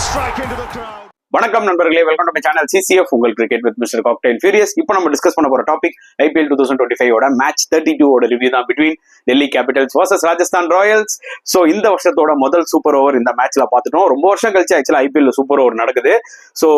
strike into the crowd. வணக்கம் நண்பர்களே, welcome to my channel CCF உங்கள் cricket with Mister Cocktail Furious. இப்போ நம்ம டிஸ்கஸ் பண்ண போற டாபிக் ஐபிஎல் 2025 ஓட மேட்ச் 32 ஓட ரிவ்யூ தான், between Delhi Capitals versus Rajasthan Royals. So இந்த வருஷத்தோட முதல் சூப்பர் ஓவர் இந்த மேட்ச்ல பார்த்துட்டோம். ரொம்ப வருஷம் கழிச்சு ஆக்சுவலா ஐபிஎல் சூப்பர் ஓவர் நடக்குது. ஸோ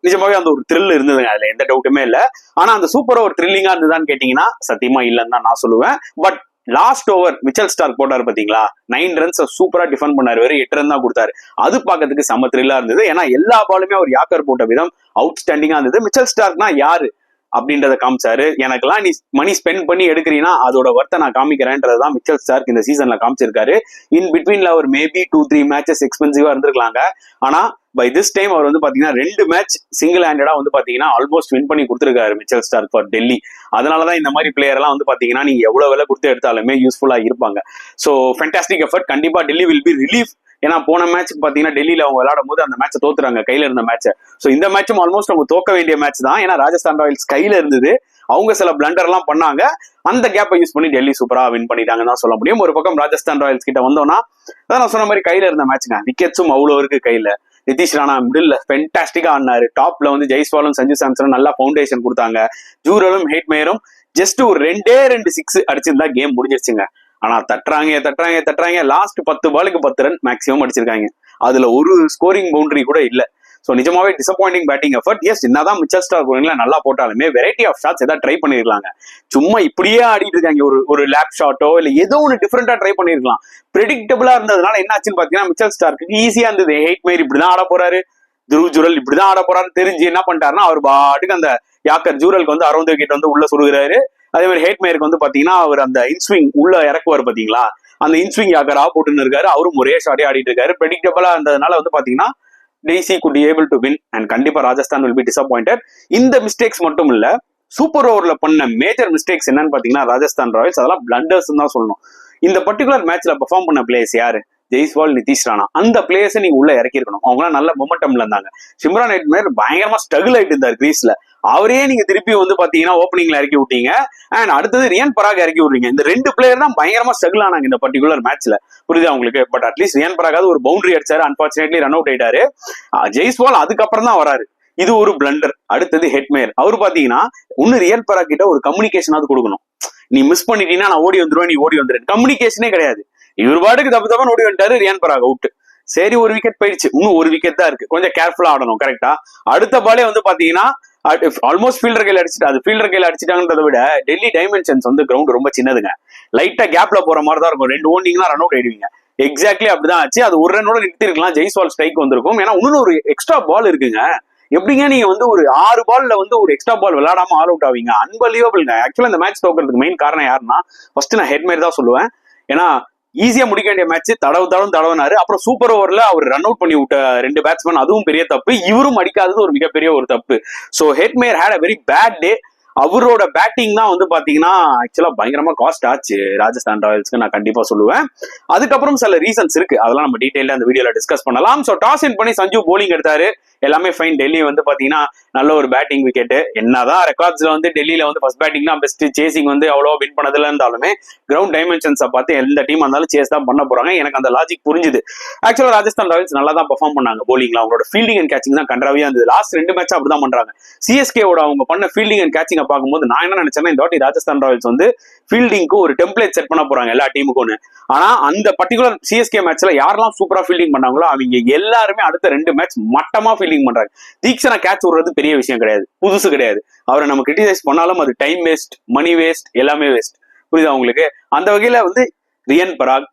நிஜமாவே அந்த ஒரு த்ரில் இருந்ததுங்க, அதுல எந்த டவுட்டுமே இல்லை. ஆனா அந்த சூப்பர் ஓவர் த்ரில்லிங்கா இருந்ததான்னு கேட்டீங்கன்னா சத்தியமா இல்லைன்னு தான் நான் சொல்லுவேன். But last over Mitchell Stark போட்டாரு பாத்தீங்களா, 9 ரன்ஸ் சூப்பரா டிஃபெண்ட் பண்ணாரு, வெறும் 8 ரன் தான் கொடுத்தாரு. அது பாக்கிறதுக்கு செம்ம த்ரில்லா இருந்தது. ஏன்னா எல்லா பாலுமே அவர் யாக்கர் போட்ட விதம் அவுட்ஸ்டாண்டிங்கா இருந்தது. மிச்சல் ஸ்டார்க்னா யாரு அப்படின்றத காமிச்சாரு. எனக்கெல்லாம் நீ மணி ஸ்பெண்ட் பண்ணி எடுக்கிறீங்கன்னா அதோட ஒர்த்தை நான் காமிக்கிறேன்றதான் மிச்சல் ஸ்டார்க் இந்த சீசன்ல காமிச்சிருக்காரு. இன் பிட்வீன்ல அவர் மேபி 2-3 மேட்சஸ் எக்ஸ்பென்சிவா இருந்திருக்கலாங்க. ஆனா பை திஸ் டைம் அவர் வந்து பாத்தீங்கன்னா 2 மேட்ச் சிங்கிள் ஹேண்டடா வந்து பாத்தீங்கன்னா ஆல்மோஸ்ட் வின் பண்ணி கொடுத்துருக்காரு மிச்சல் ஸ்டார்க் ஃபார் டெல்லி. அதனாலதான் இந்த மாதிரி பிளேயர் எல்லாம் வந்து பாத்தீங்கன்னா நீங்க எவ்வளவு விலை கொடுத்து எடுத்தாலுமே யூஸ்ஃபுல்லா இருப்பாங்க. So fantastic effort. கண்டிப்பா டெல்லி வில் பி ரிலீஃப். ஏன்னா போன மேட்ச்க்கு பாத்தீங்கன்னா டெல்லியில அவங்க விளையாடும் போது அந்த மேட்சை தோத்துறாங்க, கையில இருந்த மேட்சை. ஸோ இந்த மேட்சும் ஆல்மோஸ்ட் அவங்க தோக்க வேண்டிய மேட்ச் தான். ஏன்னா ராஜஸ்தான் ராயல்ஸ் கையில இருந்தது, அவங்க சில பிளண்டர் எல்லாம் பண்ணாங்க. அந்த கேப்பை யூஸ் பண்ணி டெல்லி சூப்பரா வின் பண்ணிட்டாங்கன்னு தான் சொல்ல முடியும். ஒரு பக்கம் ராஜஸ்தான் ராயல்ஸ் கிட்ட வந்தோம்னா அதான் நான் சொன்ன மாதிரி கையில இருந்த மேட்ச்ங்க, விக்கெட்ஸும் அவ்வளோ இருக்கு கையில. நிதிஷ் ராணா மிடில் ஃபென்டாஸ்டிக்கா ஆடினாரு. டாப்ல வந்து ஜெய்ஸ்வாலும் சஞ்சு சாம்சனும் நல்லா ஃபவுண்டேஷன் கொடுத்தாங்க. ஜூரலும் ஹேட்மேயரும் ஜஸ்ட் ஒரு 2 சிக்ஸ் அடிச்சிருந்தா கேம் முடிஞ்சிருச்சுங்க. ஆனா தட்டுறாங்க. லாஸ்ட் 10 பாலுக்கு 10 ரன் மேக்ஸிமம் அடிச்சிருக்காங்க. அதுல ஒரு ஸ்கோரிங் பவுண்டரி கூட இல்ல. ஸோ நிஜமாவே டிசப்பாயிண்டிங் பேட்டிங் எஃபர்ட். எஸ், என்னதான் மிச்சல் ஸ்டார்க் நல்லா போட்டாலுமே வெரைட்டி ஆஃப் ஷாட்ஸ் ஏதாவது ட்ரை பண்ணிருக்கலாங்க. சும்மா இப்படியே ஆடிட்டு இருக்காங்க, ஒரு லேப் ஷாட்டோ இல்ல ஏதோ ஒன்று டிஃப்ரெண்டா ட்ரை பண்ணிருக்கலாம். ப்ரெடிக்டபிளா இருந்ததுனால என்ன ஆச்சுன்னு பாத்தீங்கன்னா மிச்சல் ஸ்டார்க்கு ஈஸியா இருந்தது. ஹேட்மேயர் இப்படிதான் ஆட போறாரு, துருவ் ஜுரல் இப்படிதான் ஆட போறாருன்னு தெரிஞ்சு என்ன பண்ணிட்டாருன்னா அவர் பாட்டுக்கு அந்த யாக்கர் ஜூரலுக்கு வந்து 60 விக்கெட் வந்து உள்ள சுடுகிறாரு. அதே மாதிரி ஹேட்மேயருக்கு வந்து பாத்தீங்கன்னா அவர் அந்த இன்ஸ்விங் உள்ள இறக்குவார் பாத்தீங்களா, அந்த இன்ஸ்விங் யாக்கரா போட்டுன்னு இருக்காரு. அவரும் ஒரே ஷாட்டே ஆடிட்டு இருக்காரு. ப்ரெடிக்டபிளா இருந்ததுனால வந்து பாத்தீங்கன்னா DC could be able to win and கண்டிப்பா ராஜஸ்தான் will be disappointed. இந்த மிஸ்டேக்ஸ் மட்டும் இல்ல, சூப்பர் ஓவர்ல பண்ண மேஜர் மிஸ்டேக்ஸ் என்னன்னு பாத்தீங்கன்னா ராஜஸ்தான் ராயல்ஸ் அதெல்லாம் பிளண்டர்ஸ் தான் சொல்லணும். இந்த பர்டிகுலர் மேட்ச்ல பெர்ஃபார்ம் பண்ண பிளேயர்ஸ் யாரு? ஜெய்ஸ்வால், நிதிஷ் ராணா. அந்த பிளேயர்ஸை நீங்க உள்ள இறக்கிருக்கணும். அவங்களாம் நல்ல மொமெண்டம்ல இருந்தாங்க. சிம்ரான் ஹெட்மேயர் பயங்கரமா ஸ்ட்ரகிள் ஆயிட்டு இருந்தார் கிரீஸ்ல. அவரே நீங்க திருப்பி வந்து பாத்தீங்கன்னா ஓப்பனிங்ல இறக்கி விட்டீங்க. அண்ட் அடுத்தது ரியான் பராக் இறக்கி விடுறீங்க. இந்த 2 பிளேயர் தான் பயங்கரமா ஸ்ட்ரகிள் ஆனாங்க இந்த பர்டிகுலர் மேட்ச்ல. புரியுதா உங்களுக்கு? பட் அட்லீஸ்ட் ரியான் பராக் ஒரு பவுண்டரி அடிச்சாரு, அன்பார்ச்சுனேட்லி ரன் அவுட் ஆயிட்டாரு. ஜெய்ஸ்வால் அதுக்கப்புறம் தான் வராரு. இது ஒரு பிளண்டர். அடுத்தது ஹெட்மேயர். அவர் பாத்தீங்கன்னா ஒன்னு ரியான் பராக் கிட்ட ஒரு கம்யூனிகேஷனாவது கொடுக்கணும். நீ மிஸ் பண்ணிட்டீங்கன்னா நான் ஓடி வந்துருவேன், நீ ஓடி வந்துரு. கம்யூனிகேஷனே கிடையாது. இவர் பாட்டுக்கு தப்பு ஓடி வந்துட்டாரு. ரியான் பராக் அவுட். சரி, ஒரு விக்கெட் போயிடுச்சு, இன்னும் ஒரு விக்கெட் தான் இருக்கு, கொஞ்சம் கேர்ஃபுல்லா ஆடணும். கரெக்டா? அடுத்த பாலே வந்து பாத்தீங்கன்னா ஆல்மோஸ்ட் ஃபீல்டர் கையில அடிச்சுட்டு, அது ஃபீல்டர் கையில அடிச்சிட்டாங்கன்றதை விட டெல்லி டைமென்ஷன்ஸ் வந்து கிரவுண்ட் ரொம்ப சின்னதுங்க. லைட்டா கேப்ல போற மாதிரி தான் இருக்கும். 2 ஓடிங்கன்னா ரன் அவுட் ஆயிடுவீங்க. எக்ஸாக்ட்லி அப்படிதான் ஆச்சு. அது ஒரு ரன்னோட நிறுத்தி இருக்கலாம், ஜெய்ஸ்வால் ஸ்ட்ரைக் வந்திருக்கும். ஏன்னா இன்னொன்னு ஒரு எக்ஸ்ட்ரா பால் இருக்குங்க. எப்படிங்க நீங்க வந்து ஒரு 6 பால்ல வந்து ஒரு எக்ஸ்ட்ரா பால் விளையாடாம ஆல் அவுட் ஆவீங்க? அன்பலியபிள்ங்க. ஆக்சுவலா இந்த மேட்ச் தோக்கிறதுக்கு மெயின் காரணம் யாருன்னா ஃபர்ஸ்ட் நான் ஹெட்மேயர் தான் சொல்லுவேன். ஏன்னா ஈஸியா முடிக்க வேண்டிய மேட்ச் தடவுனாரு. அப்புறம் சூப்பர் ஓவர்ல அவர் ரன் அவுட் பண்ணி விட்ட 2 பேட்ஸ்மேன், அதுவும் பெரிய தப்பு. இவரும் அடிக்காதது ஒரு மிகப்பெரிய ஒரு தப்பு. So Hetmyer had a very bad day. அவரோட பேட்டிங் தான் வந்து பாத்தீங்கன்னா ஆக்சுவலா பயங்கரமா காஸ்ட் ஆச்சு ராஜஸ்தான் ராயல்ஸ்க்கு, நான் கண்டிப்பா சொல்லுவேன். அதுக்கப்புறம் சில ரீசன்ஸ் இருக்கு, அதெல்லாம் நம்ம டீடைலா அந்த வீடியோல டிஸ்கஸ் பண்ணலாம். ஸோ டாஸ் இன் பண்ணி சஞ்சு போலிங் எடுத்தாரு, எல்லாமே ஃபைன். டெல்லி வந்து பாத்தீங்கன்னா நல்ல ஒரு பேட்டிங் விக்கெட். என்னதான் ரெக்கார்ட்ஸ்ல வந்து டெல்லியில வந்து ஃபர்ஸ்ட் பேட்டிங் தான் பெஸ்ட், சேசிங் வந்து அவ்வளோ வின் பண்ணதுல இருந்தாலுமே கிரவுண்ட் டைமென்ஷன்ஸை பார்த்து எந்த டீம் இருந்தாலும் சேஸ் தான் பண்ண போறாங்க. எனக்கு அந்த லாஜிக் புரிஞ்சுது. ஆக்சுவலா ராஜஸ்தான் ராயல்ஸ் நல்லா தான் பெர்ஃபார்ம் பண்ணாங்க போலிங்ல. அவங்களோட ஃபீல்டிங் அண்ட் கேச்சிங் தான் கண்டராவியா இருந்தது. லாஸ்ட் 2 மேட்ச் அப்படிதான் பண்றாங்க. சிஎஸ்கேவோட அவங்க பண்ண ஃபீல்டிங் அண்ட் கேச்சிங்கை பார்க்கும்போது நான் என்ன நினைச்சேன்னா இந்த வாட்டி ராஜஸ்தான் ராயல்ஸ் வந்து ஃபீல்டிங்க்கு ஒரு டெம்ப்ளேட் செட் பண்ண போறாங்க எல்லா டீமுக்கும். ஆனா அந்த பர்டிகுலர் சிஎஸ்கே மேட்ச்ல யாரெல்லாம் சூப்பரா ஃபீல்டிங் பண்ணாங்களோ அவங்க எல்லாருமே அடுத்த 2 மேட்ச் மட்டமா ஃபீல்டிங் பண்றாங்க. தீக்ஷனா கேட்ச் விடுறது பெரிய விஷயம் கிடையாது, புதுசு கிடையாது. அவரை நம்ம கிரிட்டிசைஸ் பண்ணாலும் அது டைம் வேஸ்ட், மணி வேஸ்ட், எல்லாமே வேஸ்ட். புரியுதா உங்களுக்கு? அந்த வகையில வந்து ரியான் பராக்,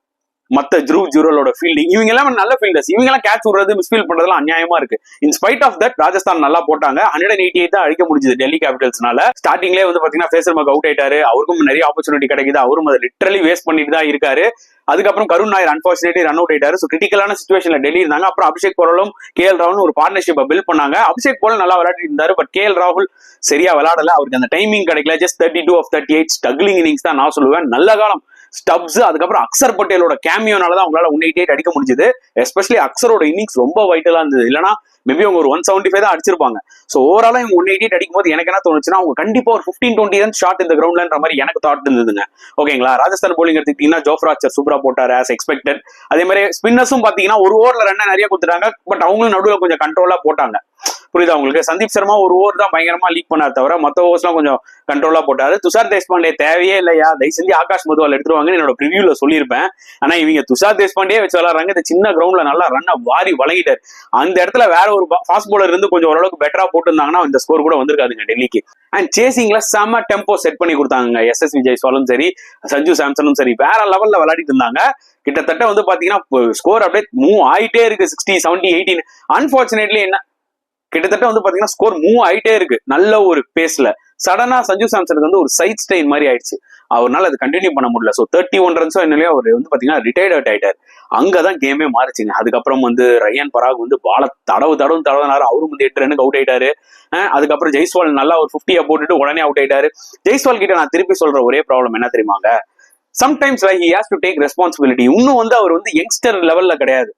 மத்த துருவ் ஜுரலோட ஃபீல்டிங், இவங்க எல்லாம் நல்ல ஃபீல்டர்ஸ். இவங்க எல்லாம் கேட்ச் விடுறது, மிஸ்ஃபீல் பண்றதுலாம் அநியாயமா இருக்கு. In spite of that Rajasthan நல்லா போட்டாங்க. 188 தான் அடிக்க முடிஞ்சது டெல்லி கேபிட்டல்ஸ்னால. ஸ்டார்டிங்லேயே வந்து பாத்தீங்கன்னா ஃபேசர் மக் அவுட் ஆயிட்டாரு. அவருக்கும் நிறைய ஆப்பர்ச்சுனிட்டி கிடைக்குது, அவரும் அதை லிட்டரலி வேஸ்ட் பண்ணிட்டு தான் இருக்காரு. அதுக்கப்புறம் கருண் நாயர் அன்பார்ச்சுனேட்லி ரன் அவுட் ஆயிட்டாரு. ஸோ கிரிட்டிக்கலான சிச்சுவேஷன்ல டெல்லி இருந்தாங்க. அப்புறம் அபிஷேக் போரலும் KL ராகுலும் ஒரு பார்ட்னர்ஷிப்பை பில்ட் பண்ணாங்க. அபிஷேக் போரல் நல்லா விளையாடிட்டு இருந்தாரு. பட் KL ராகுல் சரியா விளையாடல, அவருக்கு அந்த டைமிங் கிடைக்கல. ஜஸ்ட் 32 of 38 ஸ்ட்ரகிளிங் இன்னிங்ஸ் தான் நான் சொல்லுவேன். நல்ல காலம் ஸ்டப்ஸ், அதுக்கப்புறம் அக்சர் பட்டேலோட கேமியோனாலதான் அவங்களால 188 அடிக்க முடிஞ்சது. எஸ்பெஷலி அக்சரோட இன்னிங்ஸ் ரொம்ப வைட்டலா இருந்தது. இல்லைன்னா மேபி அவங்க ஒரு 175 தான் அடிச்சிருப்பாங்க. ஸோ ஓவராலா இவங்க 188 அடிக்கும் போது எனக்கு என்ன தோணுச்சுன்னா, அவங்க கண்டிப்பா ஒரு 15-20 ரன் ஷாட் இந்த கிரவுண்ட்லன்ற மாதிரி எனக்கு தாட் இருந்ததுங்க. ஓகேங்களா, ராஜஸ்தான் போலிங் எடுத்துக்கிட்டீங்கன்னா ஜோஃப்ரா ஆர்ச்சர் சூப்பரா போட்டாரு ஆஸ் எக்ஸ்பெக்டட். அதே மாதிரி ஸ்பின்னர்ஸும் பாத்தீங்கன்னா ஒரு ஓவர்ல ரன் நிறைய கொடுத்துட்டாங்க, பட் அவங்களும் நடுவில் கொஞ்சம் கண்ட்ரோலா போட்டாங்க. புரியுதா உங்களுக்கு? சந்தீப் சர்மா ஒரு ஓவர் தான் பயங்கரமா லீக் பண்ணார் தவிர மற்ற ஓவர்ஸ் எல்லாம் கொஞ்சம் கண்ட்ரோலா போட்டாரு. துஷார் தேஷ்பாண்டே தேவையே இல்லையா, தயவு செஞ்சு ஆகாஷ் மதுவால் எடுத்துருவாங்கன்னு என்னோட ப்ரிவியூல சொல்லியிருப்பேன். ஆனா இவங்க துஷார் தேஷ்பாண்டே வச்சு விளாடுறாங்க. இந்த சின்ன கிரவுண்ட்ல நல்லா ரன்னை வாரி வழங்கிட்டாரு. அந்த இடத்துல வேற ஒரு ஃபாஸ்ட் பவுலர் இருந்து கொஞ்சம் ஓரளவுக்கு பெட்டரா போட்டுருந்தாங்கன்னா இந்த ஸ்கோர் கூட வந்திருக்காதுங்க டெல்லிக்கு. அண்ட் சேசிங்ல செம்ம டெம்போ செட் பண்ணி கொடுத்தாங்க. எஸ்எஸ்வி ஜெய்ஸ்வாலும் சரி, சஞ்சு சாம்சனும் சரி, வேற லெவல்ல விளையாடிட்டு இருந்தாங்க. கிட்டத்தட்ட வந்து பாத்தீங்கன்னா ஸ்கோர் அப்படியே மூவ் ஆயிட்டே இருக்கு, 60, 70, 18. அன்பார்ச்சுனேட்லி என்ன கிட்டத்தட்ட வந்து பாத்தீங்கன்னா ஸ்கோர் மூவ் ஆயிட்டே இருக்கு நல்ல ஒரு பேஸ்ல. சடனா சஞ்சு சாம்சனுக்கு வந்து ஒரு சைட் ஸ்டெயின் மாதிரி ஆயிடுச்சு. அவரால் அது கண்டினியூ பண்ண முடியல. ஸோ 31 ரன்ஸோ என்னலையோ அவர் வந்து பாத்தீங்கன்னா ரிட்டையர்ட் அவுட் ஆயிட்டார். அங்கதான் கேமே மாறிச்சுங்க. அதுக்கப்புறம் வந்து ரயான் பராக் வந்து பால தடவுனாரு. அவரும் வந்து 8 ரன்னுக்கு அவுட் ஆயிட்டாரு. அதுக்கப்புறம் ஜெய்ஸ்வால் நல்லா ஒரு 50 போட்டுட்டு உடனே அவுட் ஆயிட்டாரு. ஜெய்ஸ்வால் கிட்ட நான் திருப்பி சொல்ற ஒரே ப்ராப்ளம் என்ன தெரியுமாங்க, sometimes he has to take responsibility. இன்னும் வந்து அவர் வந்து யங்ஸ்டர் லெவல்ல கிடையாது.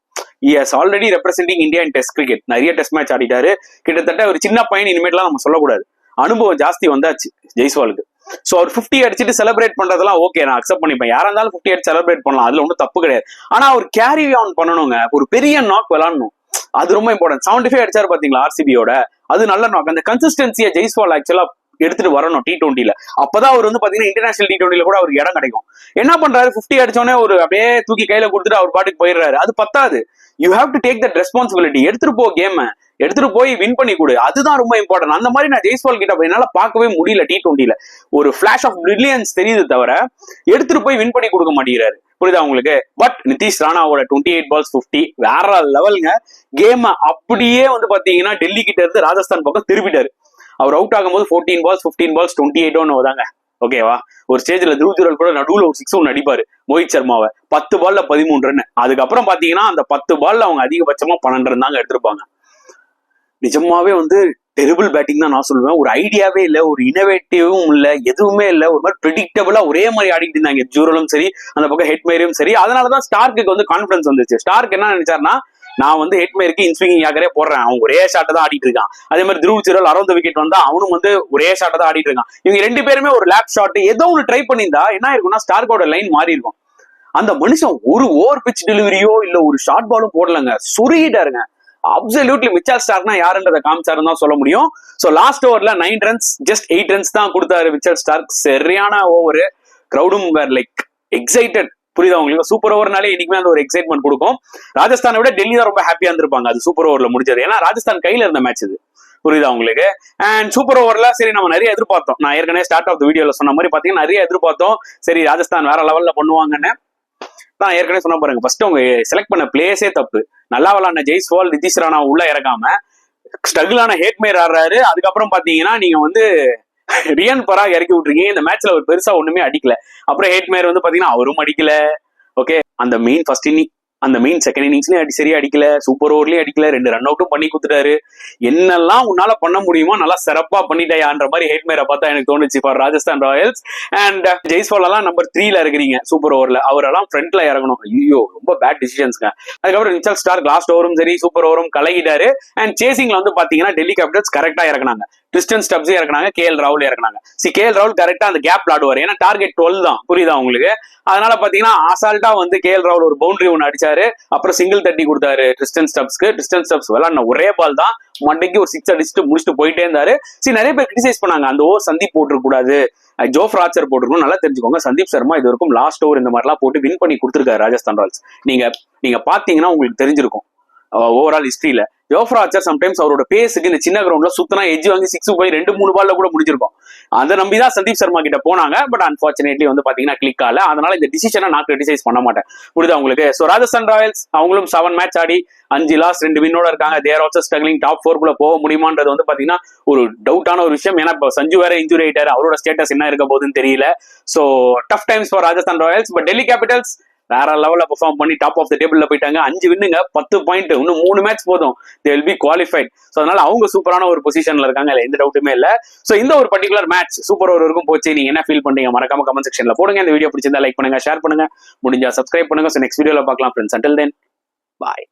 he has already representing India in test cricket. நிறைய டெஸ்ட் மேட்ச் ஆடிட்டாரு. கிட்டத்தட்ட ஒரு சின்ன பையன் இனிமேட்லாம் நம்ம சொல்லக்கூடாது. அனுபவம் ஜாஸ்தி வந்தாச்சு ஜெய்ஸ்வாலுக்கு. சோ அவர் 50 அடிச்சுட்டு செலிப்ரேட் பண்றதெல்லாம் ஓகே, நான் அக்செப்ட் பண்ணிப்பேன். யாரா இருந்தாலும் 50 அடிச்சு செலிப்ரேட் பண்ணலாம், அதுல ஒன்றும் தப்பு கிடையாது. ஆனா அவர் கேரி ஆன் பண்ணணுங்க, ஒரு பெரிய நாக் விளாடணும், அது ரொம்ப இம்பார்ட்டன்ட். 75 அடிச்சாரு பாத்தீங்களா ஆர்சிபியோட, அது நல்ல நாக். அந்த கன்சிஸ்டன்சியை ஜெய்ஸ்வால் ஆக்சுவலா எடுத்துட்டு வரணும் T20ல. அப்பதான் அவர் வந்து பாத்தீங்கன்னா இன்டர்நேஷனல் T20ல கூட அவருக்கு இடம் கிடைக்கும். என்ன பண்றாரு, 50 அடிச்சோடனே ஒரு அப்படியே தூக்கி கையில கொடுத்துட்டு அவர் பாட்டுக்கு போயிடுறாரு. அது பத்தாது. You have to take that responsibility. எடுத்துட்டு போ, கேம் எடுத்துட்டு போய் வின் பண்ணி கொடு, அதுதான் ரொம்ப இம்பார்ட்டன்ட். அந்த மாதிரி நான் ஜெய்ஸ்வால் கிட்ட என்னால பார்க்கவே முடியல. T20ல ஒரு பிளாஷ் ஆஃப் பிரில்லியன்ஸ் தெரியுது தவிர எடுத்துட்டு போய் வின் பண்ணி கொடுக்க மாட்டேங்கிறாரு. புரியுதா உங்களுக்கு? பட் நிதிஷ் ராணாவோட 28 பால்ஸ் 50 வேற லெவலுங்க. கேம் அப்படியே வந்து பாத்தீங்கன்னா டெல்லி கிட்ட இருந்து ராஜஸ்தான் பக்கம் திருப்பிட்டாரு. அவர் அவுட் ஆகும்போது 14 பால்ஸ் 15 பால்ஸ் 28 தாங்க. ஓகேவா? ஒரு ஸ்டேஜ்ல த்ரூ ஜுரல் கூட நடுவுல ஒரு 6 ஒன்று அடிப்பாரு மோஹித் சர்மாவை. 10 பால்ல 13 ரன். அதுக்கப்புறம் பாத்தீங்கன்னா அந்த 10 பால்ல அவங்க அதிகபட்சமா 12 ரன் தாங்க எடுத்திருப்பாங்க. நிஜமாவே வந்து டெரிபிள் பேட்டிங் தான் நான் சொல்லுவேன். ஒரு ஐடியாவே இல்லை, ஒரு இனோவேட்டிவும் இல்லை, எதுவுமே இல்லை. ஒரு மாதிரி ப்ரெடிக்டபிளா ஒரே மாதிரி ஆடிட்டு இருந்தாங்க ஜூரலும் சரி, அந்த பக்கம் ஹெட்மேரும் சரி. அதனாலதான் ஸ்டார்க்கு வந்து கான்பிடன்ஸ் வந்துச்சு. ஸ்டார்க் என்ன நினைச்சாருன்னா, நான் வந்து ஹெட்மேருக்கு இன்ஸ்விங்கிங் யாக்கரே போடுறேன், அவன் ஒரே ஷாட்டை தான் ஆடிட்டு இருக்கான். அதே மாதிரி த்ரூ ஜுரல் அரௌண்ட் விக்கெட் வந்தா அவனும் வந்து ஒரே ஷாட்டை தான் ஆடிட்டு இருக்கான். இவங்க 2 பேருமே ஒரு லேப் ஷாட் ஏதோ ஒன்று ட்ரை பண்ணியிருந்தா என்ன இருக்கும்னா ஸ்டார்க்கோட லைன் மாறி இருக்கும். அந்த மனுஷன் ஒரு ஓவர் பிச் டெலிவரியோ இல்ல ஒரு ஷார்ட் பாலும் போடலங்க, சொருகிட்டாருங்க. அப்சல்யூட்லி மிச்சல் ஸ்டார்க்னா யாருன்றதை காமிச்சாருன்னு தான் சொல்ல முடியும். சோ லாஸ்ட் ஓவர்ல 9 ரன்ஸ் ஜஸ்ட் 8 ரன்ஸ் தான் கொடுத்தாரு மிச்சல் ஸ்டார்க். சரியான ஓவர். கிரௌடும் வேர் லைக் எக்ஸைட்டட். புரியுதா உங்களுக்கு? சூப்பர் ஓவர்னாலே இன்னைக்குமே அந்த ஒரு எக்ஸைட்மெண்ட் கொடுக்கும். ராஜஸ்தானை விட டெல்லி தான் ரொம்ப ஹாப்பியா இருந்திருப்பாங்க அது சூப்பர் ஓவர்ல முடிஞ்சது. ஏன்னா ராஜஸ்தான் கையில இருந்த மேட்ச் இது. புரியுதா உங்களுக்கு? அண்ட் சூப்பர் ஓவர்ல சரி நம்ம நிறைய எதிர்பார்த்தோம். நான் ஏற்கனவே ஸ்டார்ட் ஆஃப் வீடியோல சொன்ன மாதிரி பாத்தீங்கன்னா நிறைய எதிர்பார்த்தோம். சரி ராஜஸ்தான் வேற லெவல்ல பண்ணுவாங்கன்னு நான் ஏற்கனவே சொன்ன பாருங்க. ஃபர்ஸ்ட் அவங்க செலக்ட் பண்ண பிளேஸே தப்பு. நல்லா விளாண்ட ஜெய்ஸ்வால் நிதிஷ் ராணா உள்ள இறக்காம ஸ்ட்ரகிளான ஹேட்மேர் ஆடுறாரு. அதுக்கப்புறம் பாத்தீங்கன்னா நீங்க வந்து ரியான் பராக் இறக்கி விட்டுருக்கீங்க. இந்த மேட்ச்ல ஒரு பெருசா ஒண்ணுமே அடிக்கல. அப்புறம் ஹேட்மேர் வந்து பாத்தீங்கன்னா அவரும் அடிக்கல. ஓகே, அந்த மெயின் ஃபர்ஸ்ட் இன்னிங் அந்த மெயின் செகண்ட் இன்னிங்ஸ்லயும் சரியா அடிக்கல, சூப்பர் ஓவர்லயும் அடிக்கல, 2 ரன் அவுட்டும் பண்ணி கொடுத்துட்டாரு. என்னெல்லாம் உன்னால பண்ண முடியுமோ நல்லா சிறப்பா பண்ணிட்டாயான்ற மாதிரி ஹெட்மேரை பார்த்தா எனக்கு தோணுச்சு for Rajasthan Royals. And Jaiswal எல்லாம் நம்பர் 3ல இருக்கிறீங்க சூப்பர் ஓவர்ல, அவரெல்லாம் ஃப்ரண்ட்ல இறங்கணும். ஐயோ ரொம்ப பேட் டிசிஷன்ஸ்ங்க. அதுக்கப்புறம் மிச்சல் ஸ்டார்க் லாஸ்ட் ஓவரும் சரி சூப்பர் ஓவரும் கலகிட்டாரு. அண்ட் சேசிங்ல வந்து பாத்தீங்கன்னா டெல்லி கேபிட்டல்ஸ் கரெக்டா இறக்குனாங்க. டிஸ்டன்ஸ் ஸ்டப்ஸே இறக்குனாங்க, KL ராகுல் இறக்குனாங்க. KL ராகுல் கரெக்டா அந்த கேப் ஆடுவார். ஏன்னா டார்கெட் 12 தான். புரியுதா உங்களுக்கு? அதனால பாத்தீங்கன்னா அசால்ட்டா வந்து KL ராகுல் ஒரு பவுண்டரி ஒன்று அடிச்சாரு. அப்புறம் சிங்கிள் தட்டி கொடுத்தாரு டிஸ்டன்ஸ் ஸ்டப்ஸ்க்கு. டிஸ்டன்ஸ் ஸ்டப்ஸ் விளாட்ன ஒரே பால் தான், மண்டைக்கு ஒரு 6 அடிச்சுட்டு முடிச்சுட்டு போயிட்டே இருந்தாரு. சரி, நிறைய பேர் கிரிட்டிசைஸ் பண்ணாங்க அந்த ஓவர் சந்தீப் போட்டுருக்க கூடாது, ஜோஃப்ரா ஆர்ச்சர் போட்டுருக்கணும். நல்லா தெரிஞ்சுக்கோங்க, சந்தீப் சர்மா இது வரைக்கும் லாஸ்ட் ஓவர் இந்த மாதிரிலாம் போட்டு வின் பண்ணி கொடுத்துருக்காரு ராஜஸ்தான் ராயல்ஸ். நீங்க பாத்தீங்கன்னா உங்களுக்கு தெரிஞ்சிருக்கும் ஓவரால் ஹிஸ்டரியில. ஜோஃப்ரா ஆர்ச்சர் சம்டைம்ஸ் அவரோட பேஸுக்கு இந்த சின்ன கிரவுண்ட்ல சுத்தனா எட்ஜ் வாங்கி 6 போய் 2-3 பால்ல கூட முடிஞ்சிருக்கும். அதை நம்பிதான் சந்தீப் சர்மா கிட்ட போனாங்க. பட் அன்பார்ச்சுனேட்லி வந்து பாத்தீங்கன்னா கிளிக் ஆகல. அதனால இந்த டிசிஷனை நான் கிரிட்டிசைஸ் பண்ண மாட்டேன். புரியுதா உங்களுக்கு? சோ ராஜஸ்தான் ராயல்ஸ் அவங்களும் 7 மேட்ச் ஆடி 5 லாஸ் 2 வின்னோட இருக்காங்க. தேர் ஆல்சோ ஸ்ட்ரகிளிங். டாப் 4 குள்ள போக முடியுமான்றது வந்து பாத்தீங்கன்னா ஒரு டவுட்டான ஒரு விஷயம். ஏன்னா இப்போ சஞ்சு வேற இன்ஜுரி ஆயிட்டாரு, அவரோட ஸ்டேட்டஸ் என்ன இருக்க போகுதுன்னு தெரியல. So tough times for Rajasthan Royals. But Delhi Capitals வேற லெவல்ல பெர்ஃபார்ம் பண்ணி டாப் ஆஃப் த டேபிள்ல போயிட்டாங்க. 5 வின்னுங்க, 10 பாயிண்ட், இன்னும் 3 மேட்ச் போதும், they will be qualified. So அதனால அவங்க சூப்பரான ஒரு பொசிஷன்ல இருக்காங்க, எந்த டவுட்டுமே இல்ல. ஸோ இந்த ஒரு பர்டிகுலர் மேட்ச் சூப்பர் ஓவர் வரைக்கும் போச்சு. நீங்க என்ன ஃபீல் பண்றீங்க மறக்காம கமெண்ட் செக்ஷன்ல போடுங்க. இந்த வீடியோ பிடிச்சிருந்தா லைக் பண்ணுங்க, ஷேர் பண்ணுங்க, முடிஞ்சா சப்ஸ்கிரைப் பண்ணுங்க. ஸோ நெக்ஸ்ட் வீடியோல பார்க்கலாம் ஃப்ரெண்ட்ஸ். அண்டில் தென் பாய்.